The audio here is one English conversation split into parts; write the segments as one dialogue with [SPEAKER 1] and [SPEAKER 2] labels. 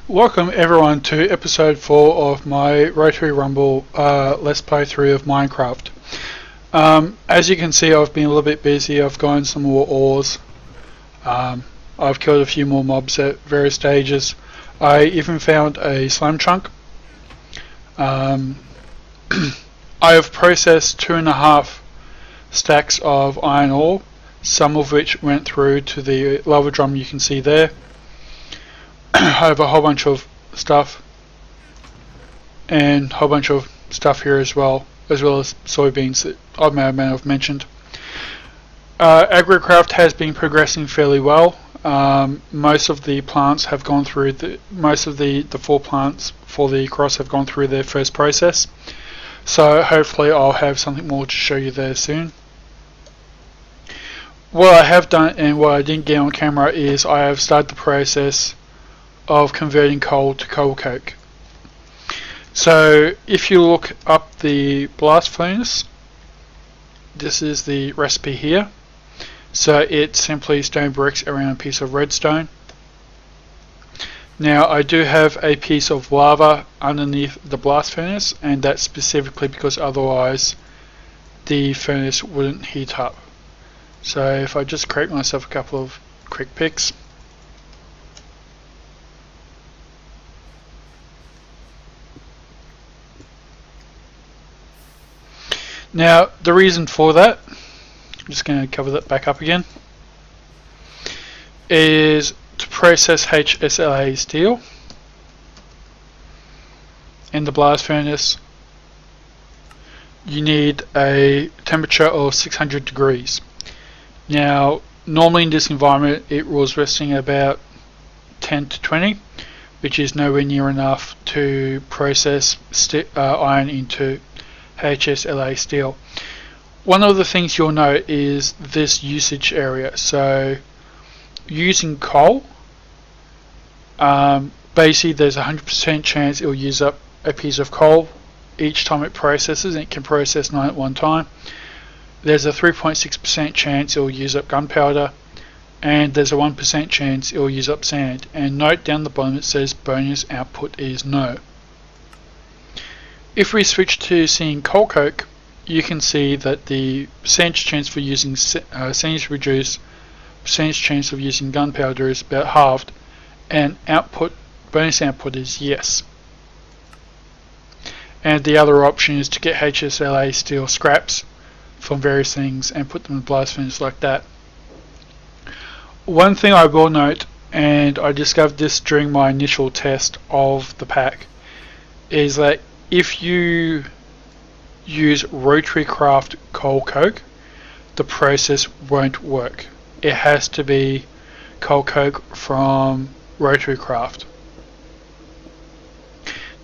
[SPEAKER 1] Welcome everyone to episode 4 of my Rotary Rumble Let's Play through of Minecraft. As you can see, I've been a little bit busy. I've gotten some more ores. I've killed a few more mobs at various stages. I even found a slime chunk. I have processed 2.5 stacks of iron ore, some of which went through to the lava drum you can see there. I have a whole bunch of stuff and a whole bunch of stuff here as well as soybeans that I may or may not have mentioned. Agricraft has been progressing fairly well. Most of the plants have gone through most of the 4 plants for the cross have gone through their first process, so hopefully I'll have something more to show you there soon. What I have done and what I didn't get on camera is I have started the process of converting coal to coal coke. So if you look up the blast furnace, this is the recipe here. So it's simply stone bricks around a piece of redstone. Now I do have a piece of lava underneath the blast furnace, and that's specifically because otherwise the furnace wouldn't heat up. So if I just create myself a couple of quick picks. Now the reason for that, I'm just going to cover that back up again, is to process HSLA steel in the blast furnace. You need a temperature of 600 degrees. Now normally in this environment it was resting at about 10 to 20, which is nowhere near enough to process iron into HSLA steel. One of the things you'll note is this usage area. So using coal, basically there's a 100% chance it will use up a piece of coal each time it processes, and it can process 9 at one time. There's a 3.6% chance it will use up gunpowder, and there's a 1% chance it will use up sand. And note down the bottom it says bonus output is no. If we switch to seeing coal coke, you can see that the percentage chance for using sand is reduced, percentage chance of using gunpowder is about halved, and bonus output is yes. And the other option is to get HSLA steel scraps from various things and put them in the blast furnace like that. One thing I will note, and I discovered this during my initial test of the pack, is that if you use Rotary Craft coal coke, the process won't work. It has to be coal coke from Rotary Craft.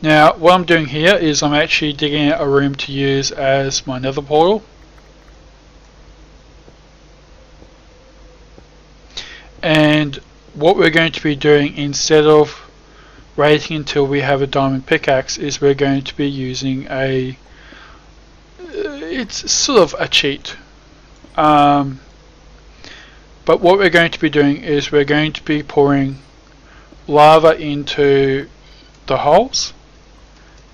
[SPEAKER 1] Now what I'm doing here is I'm actually digging out a room to use as my Nether portal. And what we're going to be doing, instead of waiting until we have a diamond pickaxe, is we're going to be using it's sort of a cheat. But what we're going to be doing is we're going to be pouring lava into the holes,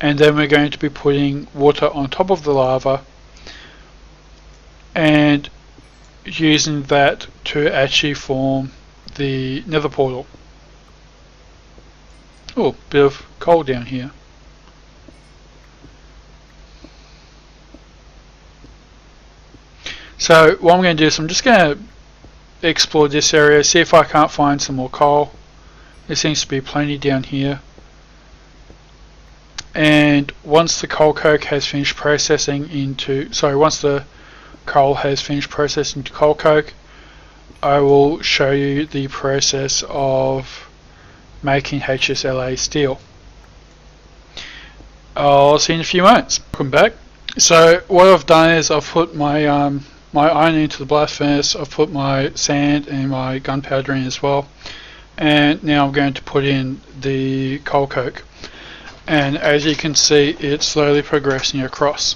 [SPEAKER 1] and then we're going to be putting water on top of the lava and using that to actually form the Nether portal. Oh, bit of coal down here. So what I'm going to do is I'm just going to explore this area, see if I can't find some more coal. There seems to be plenty down here. And once the coal coke has finished processing once the coal has finished processing to coal coke, I will show you the process of making HSLA steel. I'll see you in a few moments. Welcome back. So what I've done is I've put my my iron into the blast furnace, I've put my sand and my gunpowder in as well, and now I'm going to put in the coal coke. And as you can see, it's slowly progressing across.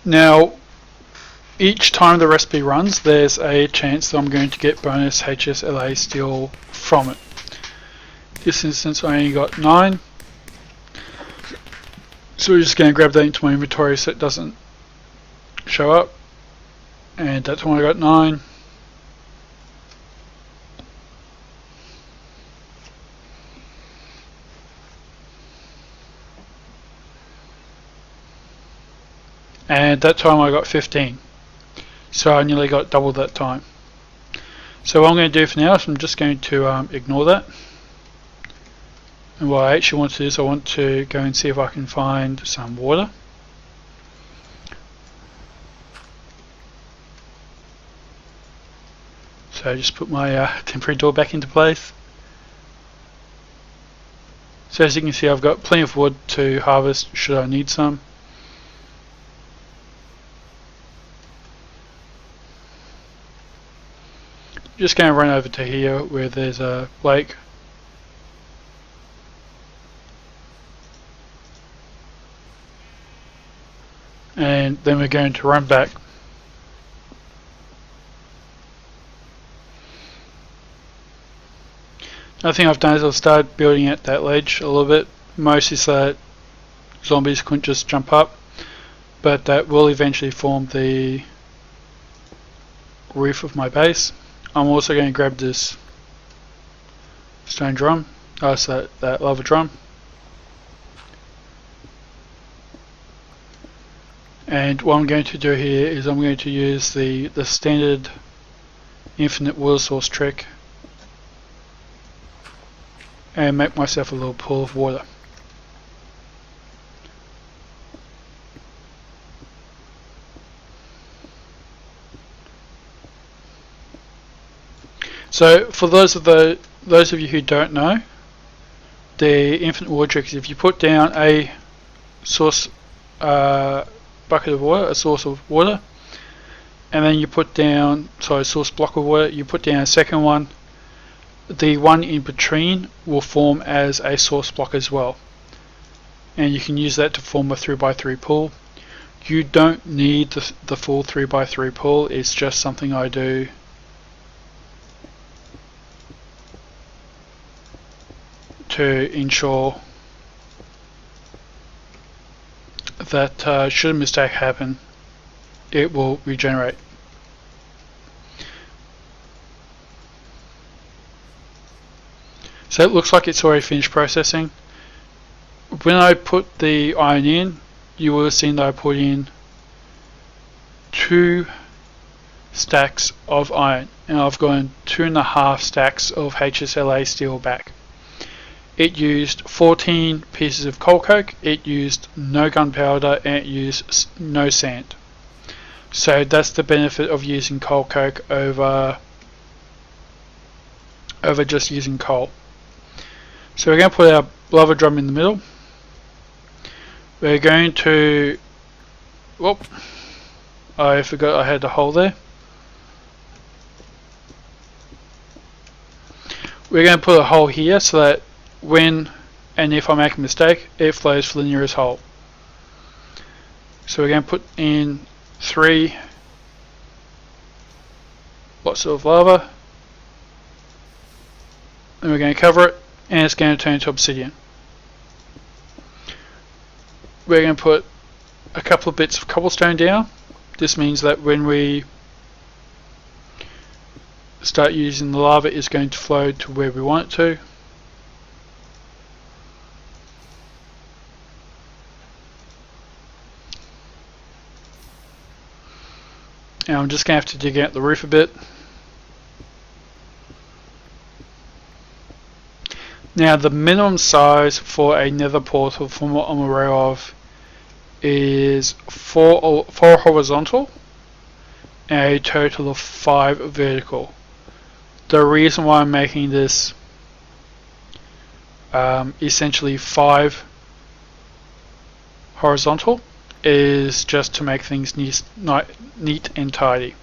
[SPEAKER 1] Now each time the recipe runs, there's a chance that I'm going to get bonus HSLA steel from it. This instance I only got 9. So we're just going to grab that into my inventory so it doesn't show up. And that's when I got 9. And that time I got 15. So I nearly got double that time. So what I'm going to do for now is I'm just going to ignore that. And what I actually want to do is I want to go and see if I can find some water. So I just put my temporary door back into place. So as you can see, I've got plenty of wood to harvest should I need some. Just going to run over to here where there's a lake. And then we're going to run back. Another thing I've done is I've started building out that ledge a little bit, mostly so that zombies couldn't just jump up, but that will eventually form the roof of my base. I'm also going to grab this stone drum, so that lava drum, and what I'm going to do here is I'm going to use the standard infinite water source trick and make myself a little pool of water. So for those of you who don't know, the infinite water trick is if you put down a source bucket of water, a source of water, and then you put down, source block of water, you put down a second one, the one in between will form as a source block as well, and you can use that to form a 3x3 pool. You don't need the full 3x3 pool, it's just something I do to ensure that should a mistake happen, it will regenerate. So it looks like it's already finished processing. When I put the iron in, you will have seen that I put in 2 stacks of iron, and I've gotten 2.5 stacks of HSLA steel back. It used 14 pieces of coal coke, it used no gunpowder, and it used no sand. So that's the benefit of using coal coke over just using coal. So we're going to put our lava drum in the middle. We're going to, whoop, I forgot I had a hole there. We're going to put a hole here so that when and if I make a mistake, it flows for the nearest hole. So we're going to put in 3 lots of lava, and we're going to cover it, and it's going to turn into obsidian. We're going to put a couple of bits of cobblestone down. This means that when we start using the lava, it's going to flow to where we want it to. And I'm just going to have to dig out the roof a bit. Now the minimum size for a nether portal, from what I'm aware of, is 4 horizontal and a total of 5 vertical. The reason why I'm making this essentially 5 horizontal is just to make things neat and tidy.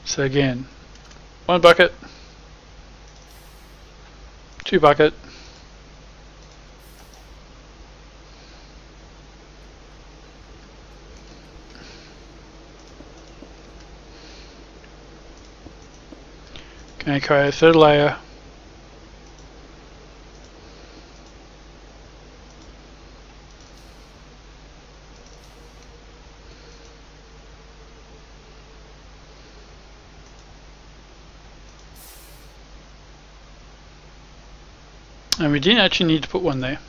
[SPEAKER 1] So again, 1 bucket, 2 bucket, going to create a 3rd layer, And we didn't actually need to put one there.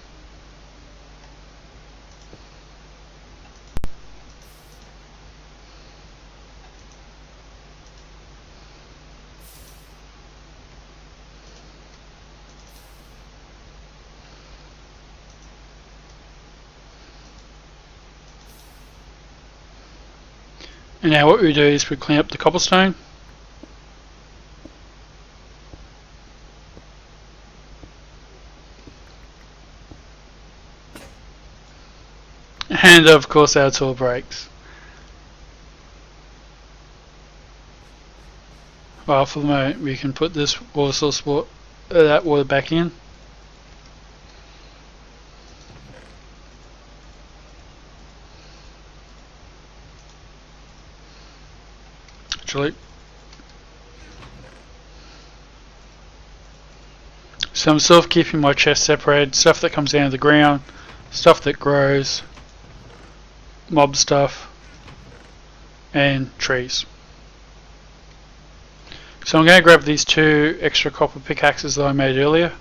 [SPEAKER 1] And now what we do is we clean up the cobblestone. And of course our tool breaks. Well, for the moment we can put this water source that water back in. Actually, so I'm sort of keeping my chest separated. Stuff that comes out of the ground, stuff that grows, mob stuff, and trees. So I'm going to grab these 2 extra copper pickaxes that I made earlier.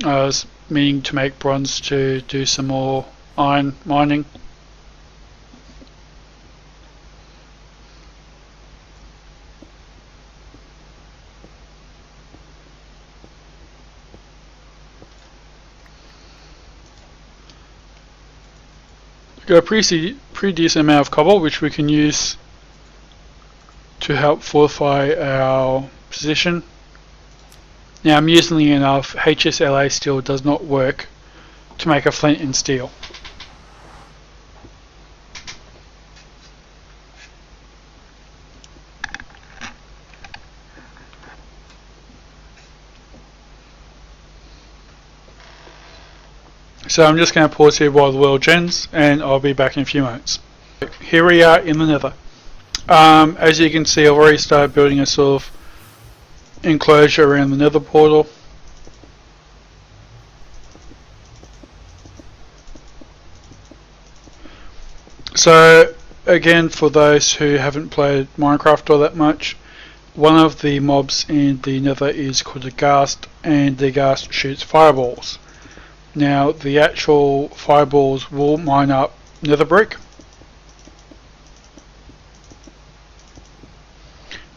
[SPEAKER 1] I was meaning to make bronze to do some more iron mining. Got a pretty decent amount of cobble which we can use to help fortify our position. Now, amusingly enough, HSLA steel does not work to make a flint and steel. So I'm just going to pause here while the world gens, and I'll be back in a few moments. Here we are in the Nether. As you can see, I've already started building a sort of enclosure around the Nether portal. So again, for those who haven't played Minecraft all that much, one of the mobs in the Nether is called a ghast, and the ghast shoots fireballs. Now, the actual fireballs will mine up nether brick,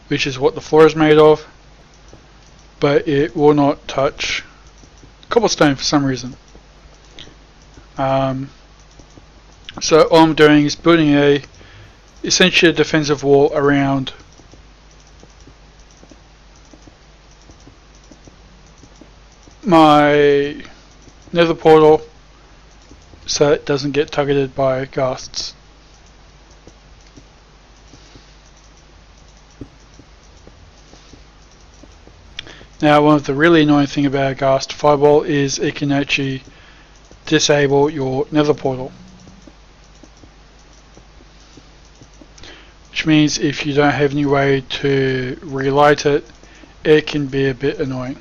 [SPEAKER 1] which is what the floor is made of, but it will not touch cobblestone for some reason. So all I'm doing is building essentially a defensive wall around my Nether portal so it doesn't get targeted by ghasts. Now, one of the really annoying things about a ghast fireball is it can actually disable your Nether portal, which means if you don't have any way to relight it, it can be a bit annoying.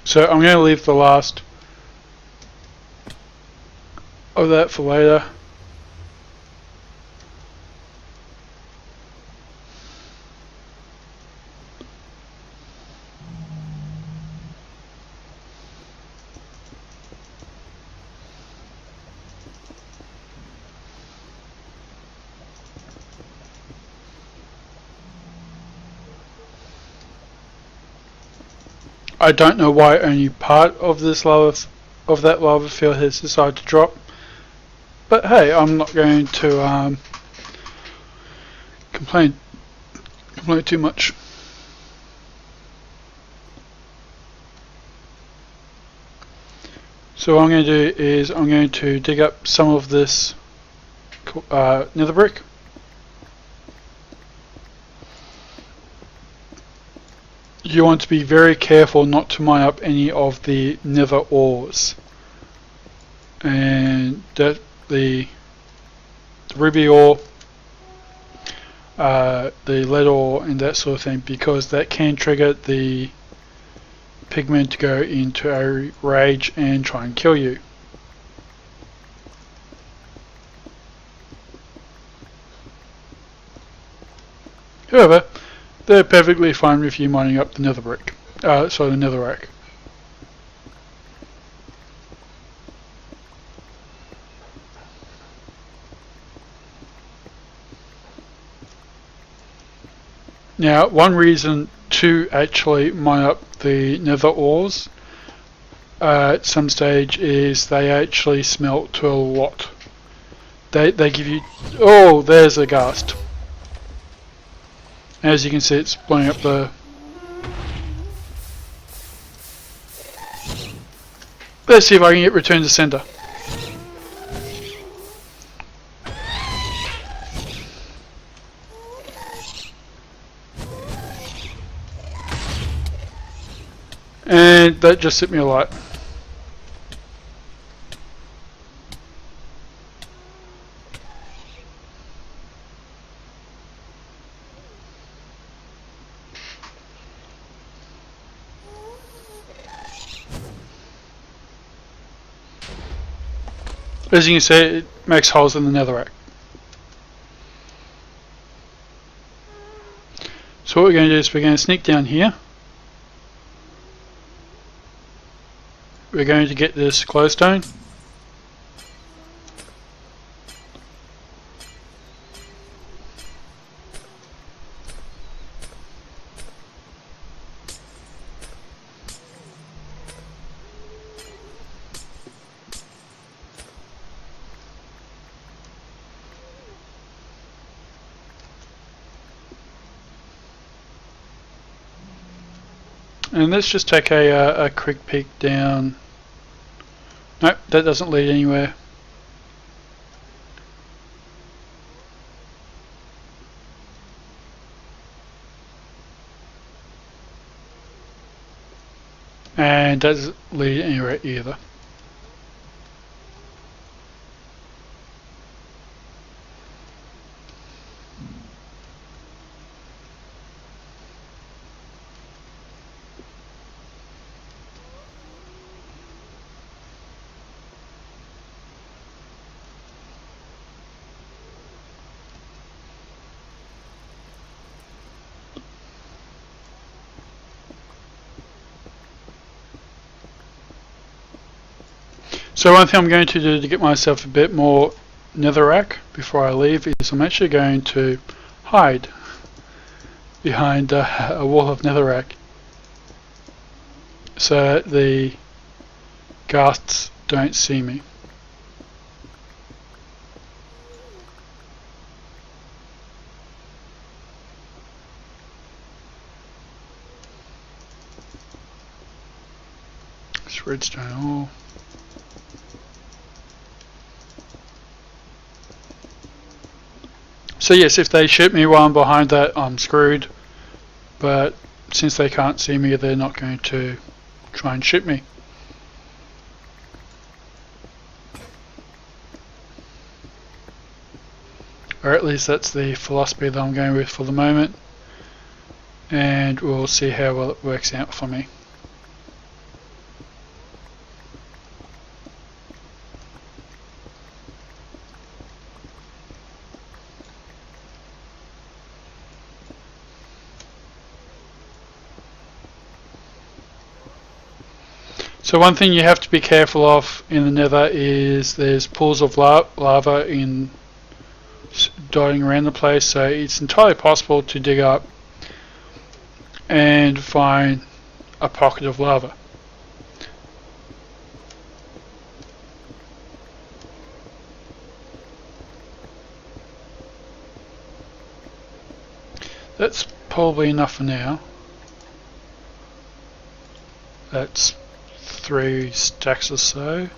[SPEAKER 1] So I'm going to leave the last of that for later. I don't know why only part of this lava, of that lava field has decided to drop, but hey, I'm not going to complain too much. So what I'm going to do is I'm going to dig up some of this nether brick. You want to be very careful not to mine up any of the nether ores, and that the ruby ore, the lead ore, and that sort of thing, because that can trigger the pigmen to go into a rage and try and kill you. However, they're perfectly fine with you mining up the nether brick. The netherrack. Now, one reason to actually mine up the nether ores at some stage is they actually smelt to a lot. They give you... Oh, there's a ghast. As you can see, it's blowing up the... Let's see if I can get returned to sender. And that just hit me a light. As you can see, it makes holes in the netherrack. So what we're going to do is we're going to sneak down here. We're going to get this glowstone. And let's just take a quick peek down. Nope, that doesn't lead anywhere. And doesn't lead anywhere either. So one thing I'm going to do to get myself a bit more netherrack before I leave is I'm actually going to hide behind a wall of netherrack so that the ghasts don't see me. It's redstone ore. So yes, if they shoot me while I'm behind that, I'm screwed. But since they can't see me, they're not going to try and shoot me. Or at least that's the philosophy that I'm going with for the moment. And we'll see how well it works out for me. So one thing you have to be careful of in the Nether is there's pools of lava in dotting around the place, so it's entirely possible to dig up and find a pocket of lava. That's probably enough for now. That's 3 stacks or so.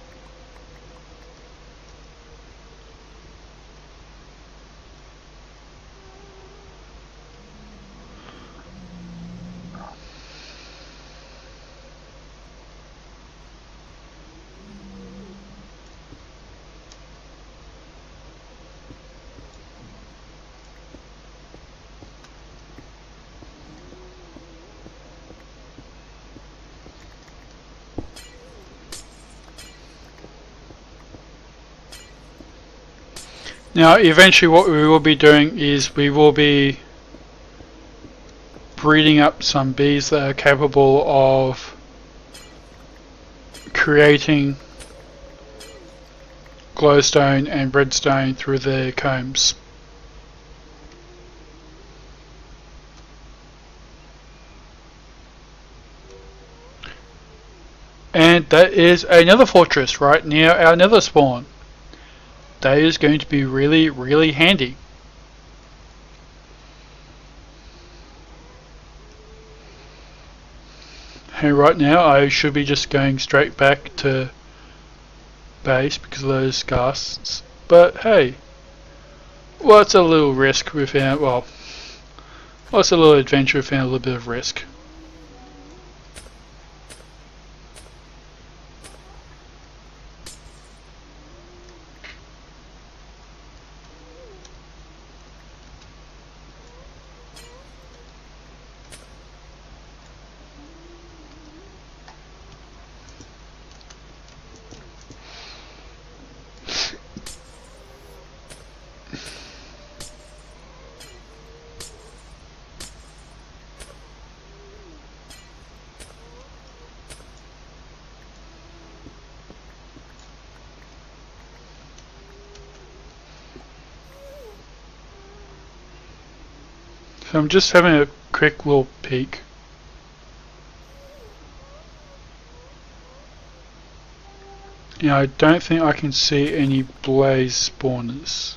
[SPEAKER 1] Now eventually what we will be doing is we will be breeding up some bees that are capable of creating glowstone and redstone through their combs. And that is another fortress right near our nether spawn. That is going to be really, really handy. And right now I should be just going straight back to base because of those ghasts. But hey, what's a little risk without, well, what's a little adventure without a little bit of risk? So I'm just having a quick little peek. Yeah, I don't think I can see any blaze spawners.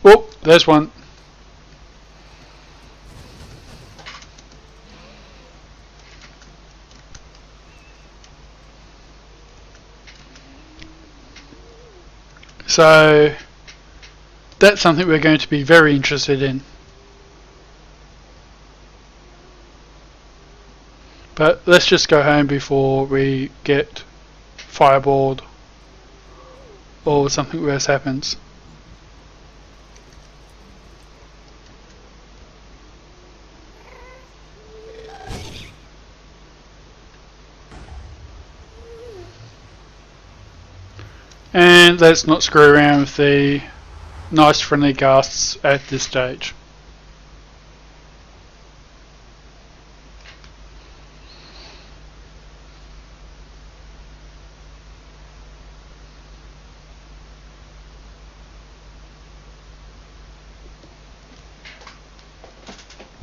[SPEAKER 1] Oh, there's one. So that's something we're going to be very interested in. But let's just go home before we get fireballed or something worse happens. And let's not screw around with the nice friendly ghasts at this stage.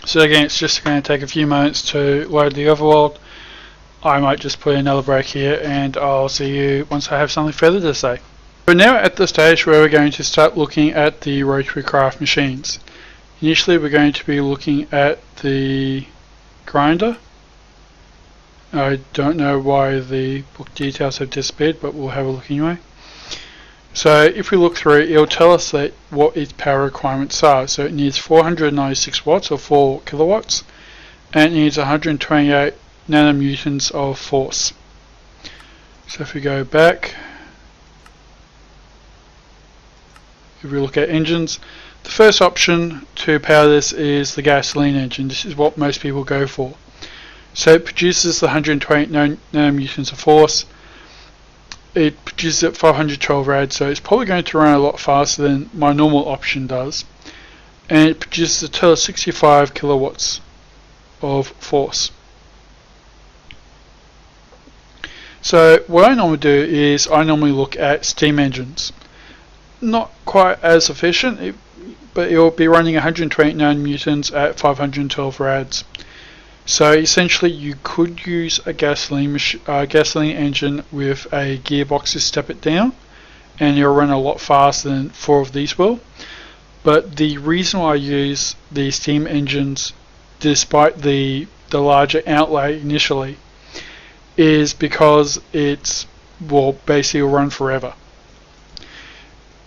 [SPEAKER 1] So again, it's just going to take a few moments to load the overworld. I might just put another break here and I'll see you once I have something further to say. We're now at the stage where we're going to start looking at the Rotary craft machines. Initially we're going to be looking at the grinder. I don't know why the book details have disappeared, but we'll have a look anyway. So if we look through, it'll tell us that what its power requirements are. So it needs 496 watts or 4 kilowatts, and it needs 128 nanomutons of force. So if we go back, if we look at engines, the first option to power this is the gasoline engine. This is what most people go for. So it produces the 128 nanomutons of force. It produces at 512 rad, so it's probably going to run a lot faster than my normal option does. And it produces a total of 65 kilowatts of force. So what I normally do is I normally look at steam engines. Not quite as efficient, but it will be running 128 nanomutons at 512 rads. So essentially you could use a gasoline engine with a gearbox to step it down, and it'll run a lot faster than 4 of these will. But the reason why I use the steam engines, despite the larger outlay initially, is because it will basically run forever.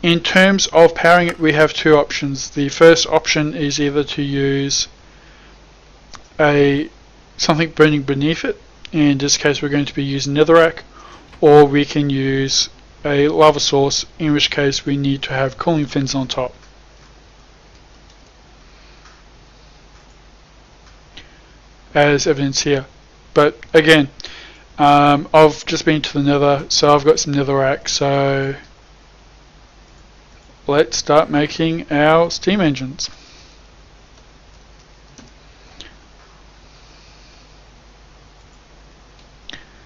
[SPEAKER 1] In terms of powering it, we have two options. The first option is either to use something burning beneath it. In this case we're going to be using netherrack, or we can use a lava source, in which case we need to have cooling fins on top. As evidence here. But again, I've just been to the nether, so I've got some netherrack, so let's start making our steam engines.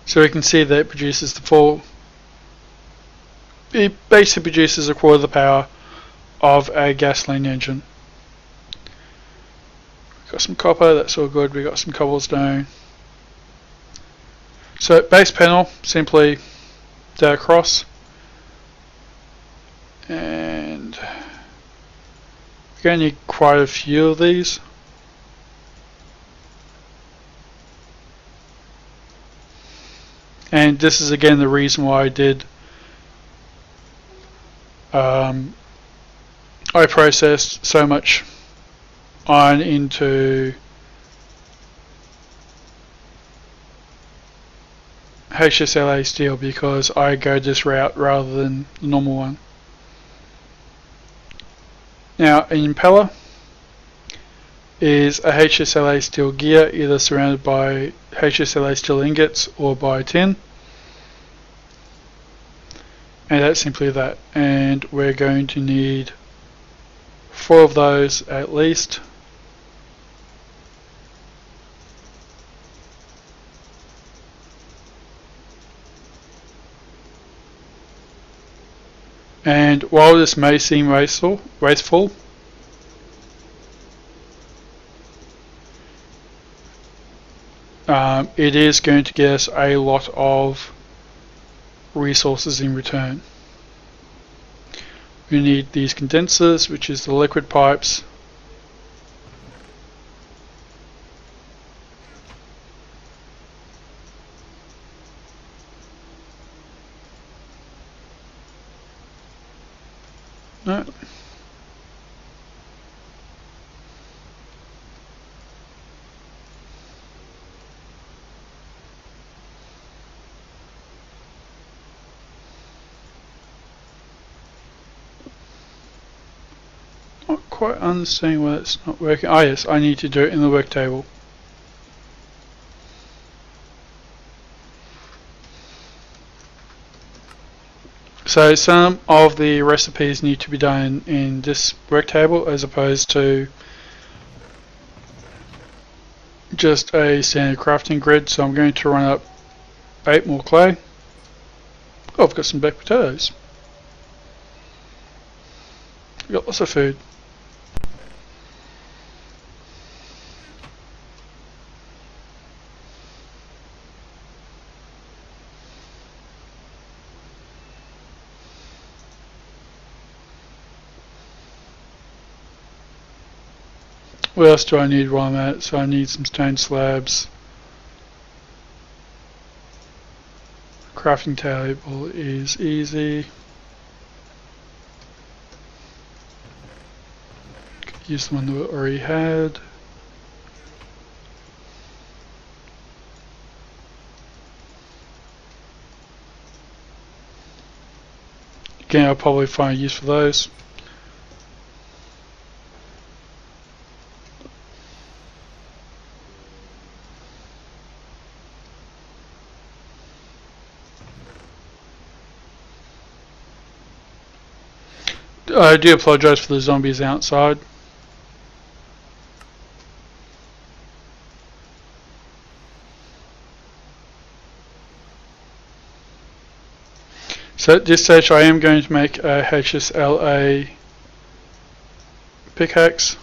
[SPEAKER 1] So we can see that it produces it basically produces a quarter of the power of a gasoline engine. We've got some copper, that's all good. We've got some cobblestone. So base panel, simply that across, and we're going to need quite a few of these. And this is again the reason why I did I processed so much iron into HSLA steel, because I go this route rather than the normal one. Now an impeller is a HSLA steel gear, either surrounded by HSLA steel ingots or by tin, and that's simply that. And we're going to need 4 of those at least. And while this may seem wasteful, it is going to get us a lot of resources in return. We need these condensers, which is the liquid pipes. No. Not quite understanding why it's not working. Ah yes, I need to do it in the work table. So some of the recipes need to be done in this work table as opposed to just a standard crafting grid. So I'm going to run up 8 more clay. Oh, I've got some baked potatoes. I've got lots of food. What else do I need while I'm at it? So I need some stone slabs. Crafting table is easy. Use the one that we already had. Again, I'll probably find use for those. I do apologise for the zombies outside. So at this stage I am going to make a HSLA pickaxe.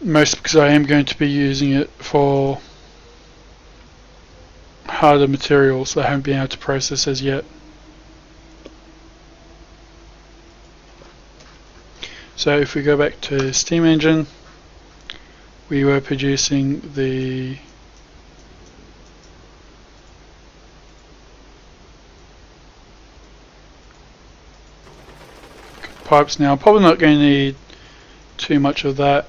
[SPEAKER 1] Mostly because I am going to be using it for harder materials that I haven't been able to process as yet. So if we go back to steam engine, we were producing the pipes now. I'm probably not going to need too much of that.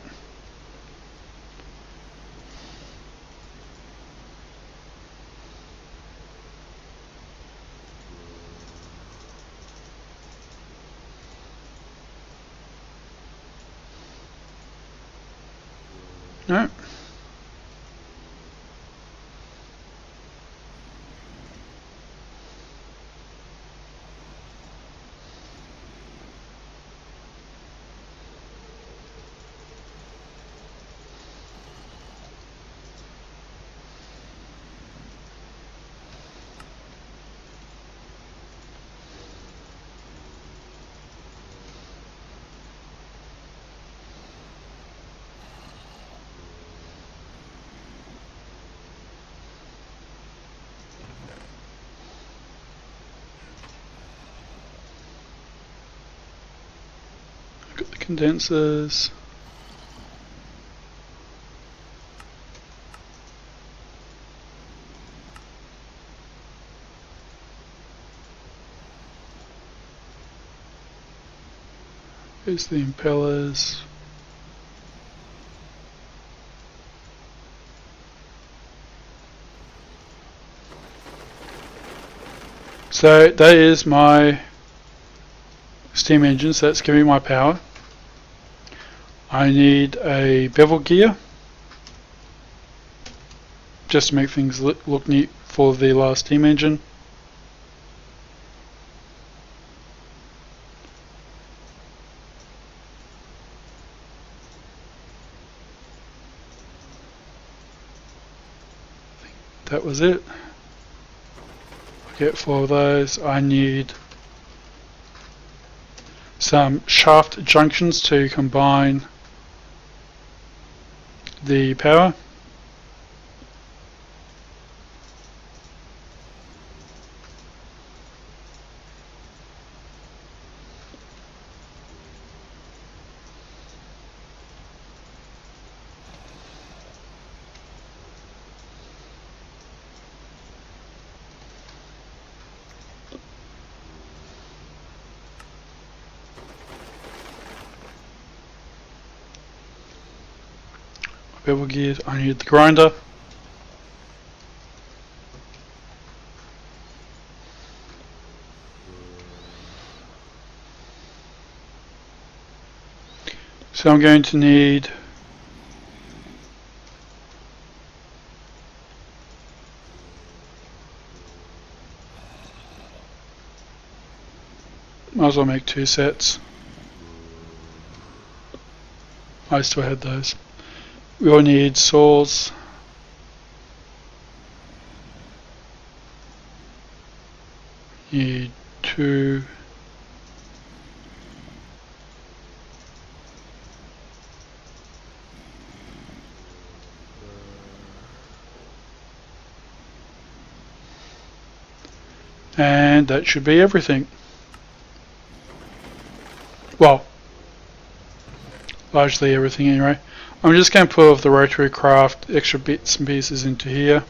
[SPEAKER 1] No. condensers. Here's the impellers. So that is my steam engine, so that's giving my power. I need a bevel gear just to make things look neat for the last steam engine. That was it. Get 4 of those. I need some shaft junctions to combine the power. Bevel gears, I need the grinder. So I'm going to need might as well make 2 sets. I still had those. We will need saws. Need 2. And that should be everything. Well, largely everything anyway. I'm just going to put all of the Rotary craft extra bits and pieces into here.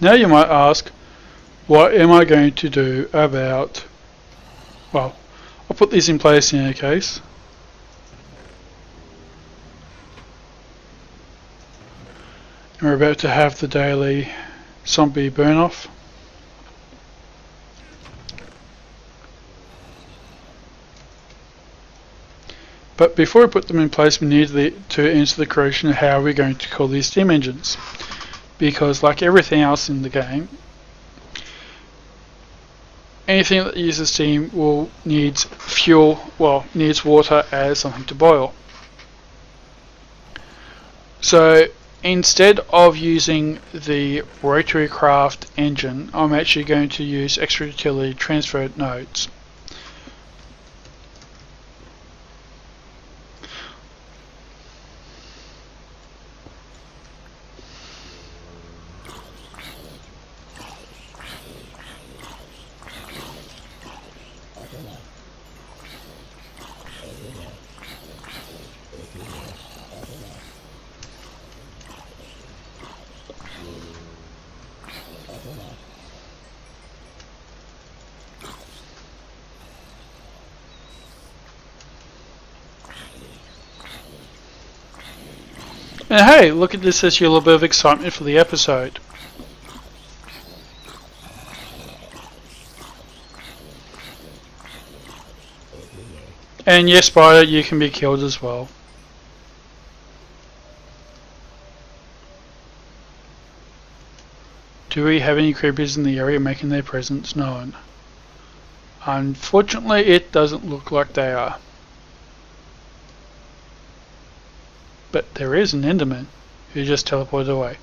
[SPEAKER 1] Now you might ask, what am I going to do about, well, I'll put these in place in any case. And we're about to have the daily zombie burn off. But before we put them in place, we need to answer the question of how we're going to call these steam engines. Because like everything else in the game, anything that uses steam will needs fuel, needs water as something to boil. So instead of using the Rotary Craft engine, I'm actually going to use extra utility transfer nodes. And hey, look at this as a little bit of excitement for the episode. And yes, Spider, you can be killed as well. Do we have any creepers in the area making their presence known? Unfortunately, it doesn't look like they are. But there is an Enderman who just teleported away.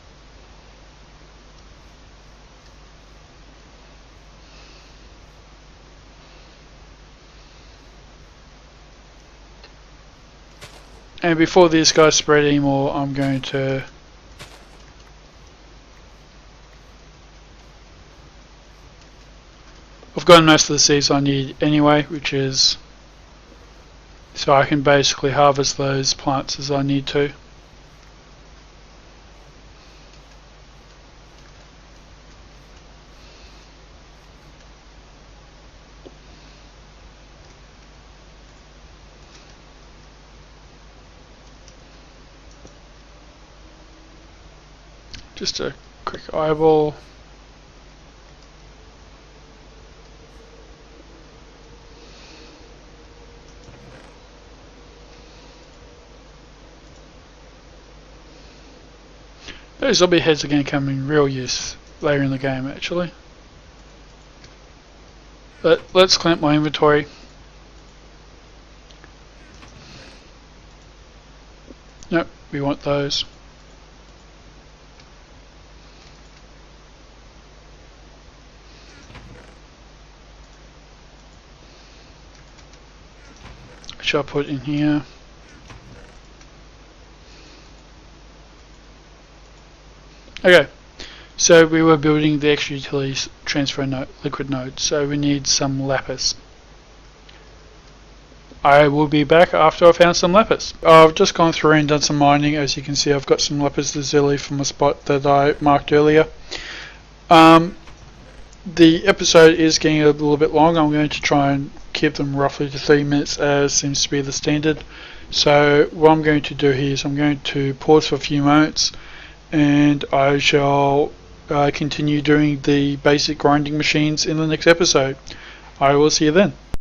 [SPEAKER 1] And before these guys spread anymore, I'm going to I've got most of the seeds I need anyway, which is so I can basically harvest those plants as I need to. Just a quick eyeball. Those zombie heads are going to come in real use later in the game actually. But let's clamp my inventory. Nope, we want those. Which I'll put in here. Okay, so we were building the extra utilities transfer node, liquid node, so we need some lapis. I will be back after I've found some lapis. I've just gone through and done some mining. As you can see, I've got some lapis lazuli from a spot that I marked earlier. The episode is getting a little bit long. I'm going to try and keep them roughly to 3 minutes, as seems to be the standard. So what I'm going to do here is I'm going to pause for a few moments, and I shall continue doing the basic grinding machines in the next episode. I will see you then.